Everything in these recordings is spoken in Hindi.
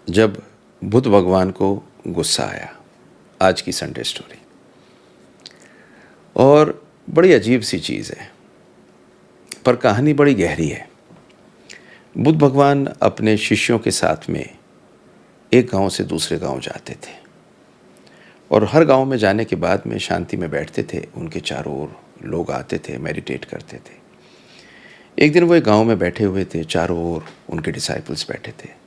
जब बुद्ध भगवान को गुस्सा आया। आज की संडे स्टोरी। और बड़ी अजीब सी चीज़ है, पर कहानी बड़ी गहरी है। बुद्ध भगवान अपने शिष्यों के साथ में एक गांव से दूसरे गांव जाते थे और हर गांव में जाने के बाद में शांति में बैठते थे। उनके चारों ओर लोग आते थे, मेडिटेट करते थे। एक दिन वो एक गांव में बैठे हुए थे, चारों ओर उनके डिसाइपल्स बैठे थे।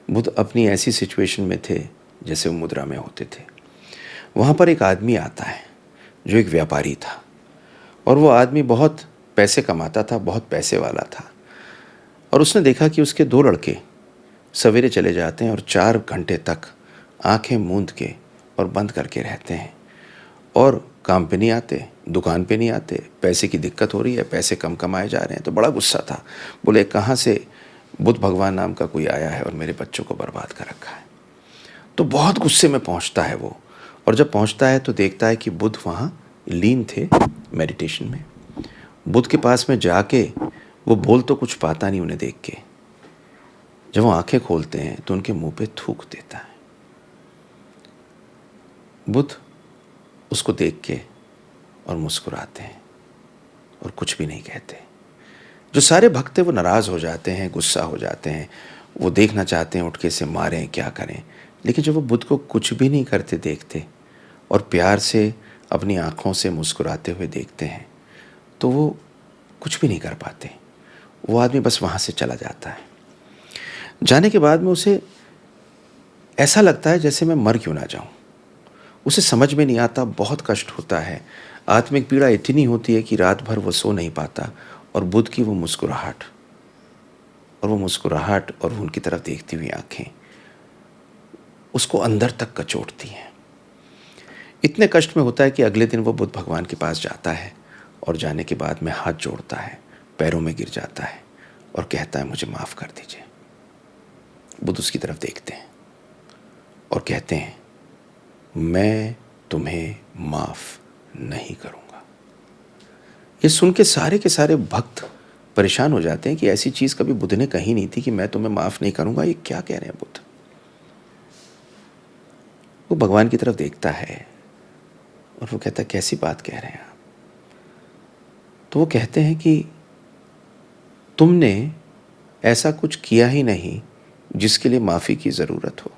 बुद्ध अपनी ऐसी सिचुएशन में थे जैसे वो मुद्रा में होते थे। वहाँ पर एक आदमी आता है जो एक व्यापारी था, और वो आदमी बहुत पैसे कमाता था, बहुत पैसे वाला था। और उसने देखा कि उसके दो लड़के सवेरे चले जाते हैं और 4 घंटे तक आंखें मूंद के और बंद करके रहते हैं और काम पे नहीं आते, दुकान पे नहीं आते। पैसे की दिक्कत हो रही है, पैसे कम कमाए जा रहे हैं। तो बड़ा गुस्सा था। बोले, कहाँ से बुद्ध भगवान नाम का कोई आया है और मेरे बच्चों को बर्बाद कर रखा है। तो बहुत गुस्से में पहुंचता है वो, और जब पहुंचता है तो देखता है कि बुद्ध वहाँ लीन थे मेडिटेशन में। बुद्ध के पास में जाके वो बोल तो कुछ पाता नहीं उन्हें देख के। जब वो आंखें खोलते हैं तो उनके मुंह पे थूक देता है। बुद्ध उसको देख के और मुस्कुराते हैं और कुछ भी नहीं कहते। जो सारे भक्त हैं वो नाराज़ हो जाते हैं, गुस्सा हो जाते हैं। वो देखना चाहते हैं उठ के से मारें, क्या करें। लेकिन जब वो बुद्ध को कुछ भी नहीं करते देखते और प्यार से अपनी आँखों से मुस्कुराते हुए देखते हैं, तो वो कुछ भी नहीं कर पाते। वो आदमी बस वहाँ से चला जाता है। जाने के बाद में उसे ऐसा लगता है जैसे मैं मर क्यों ना जाऊँ। उसे समझ में नहीं आता, बहुत कष्ट होता है। आत्मिक पीड़ा इतनी होती है कि रात भर वो सो नहीं पाता। और बुद्ध की वो मुस्कुराहट और वो उनकी तरफ देखती हुई आंखें उसको अंदर तक कचोटती हैं। इतने कष्ट में होता है कि अगले दिन वो बुद्ध भगवान के पास जाता है और जाने के बाद में हाथ जोड़ता है, पैरों में गिर जाता है और कहता है, मुझे माफ़ कर दीजिए। बुद्ध उसकी तरफ देखते हैं और कहते हैं, मैं तुम्हें माफ़ नहीं करूँगा। ये सुन के सारे भक्त परेशान हो जाते हैं कि ऐसी चीज़ कभी बुद्ध ने कही नहीं थी कि मैं तुम्हें माफ़ नहीं करूँगा। ये क्या कह रहे हैं बुद्ध। वो भगवान की तरफ देखता है और वो कहता है, कैसी बात कह रहे हैं आप। तो वो कहते हैं कि तुमने ऐसा कुछ किया ही नहीं जिसके लिए माफ़ी की ज़रूरत हो।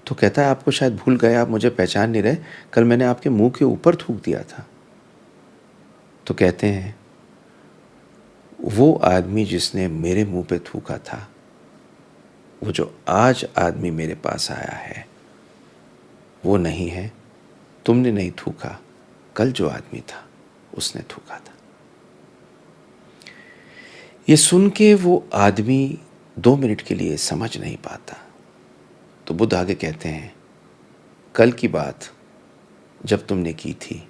तो कहता है, आपको शायद भूल गए, आप मुझे पहचान नहीं रहे। कल मैंने आपके मुंह के ऊपर थूक दिया था। तो कहते हैं, वो आदमी जिसने मेरे मुंह पे थूका था, वो जो आज आदमी मेरे पास आया है वो नहीं है। तुमने नहीं थूका, कल जो आदमी था उसने थूका था। ये सुन के वो आदमी 2 मिनट के लिए समझ नहीं पाता। तो बुद्ध आगे कहते हैं, कल की बात जब तुमने की थी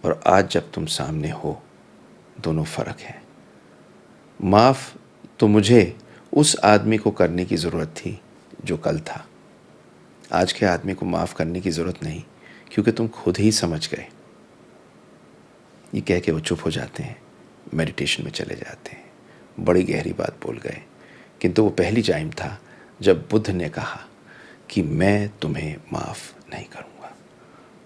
और आज जब तुम सामने हो, दोनों फ़र्क है। माफ़ तो मुझे उस आदमी को करने की ज़रूरत थी जो कल था। आज के आदमी को माफ़ करने की ज़रूरत नहीं, क्योंकि तुम खुद ही समझ गए। ये कह के वो चुप हो जाते हैं, मेडिटेशन में चले जाते हैं। बड़ी गहरी बात बोल गए, किंतु वो पहली टाइम था जब बुद्ध ने कहा कि मैं तुम्हें माफ़ नहीं करूँगा।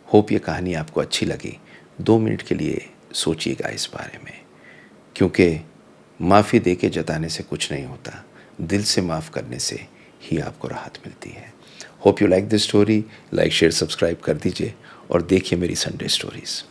होप ये कहानी आपको अच्छी लगी। 2 मिनट के लिए सोचिएगा इस बारे में, क्योंकि माफ़ी दे के जताने से कुछ नहीं होता, दिल से माफ़ करने से ही आपको राहत मिलती है। Hope you like this story. Like, share, subscribe कर दीजिए और देखिए मेरी संडे स्टोरीज़।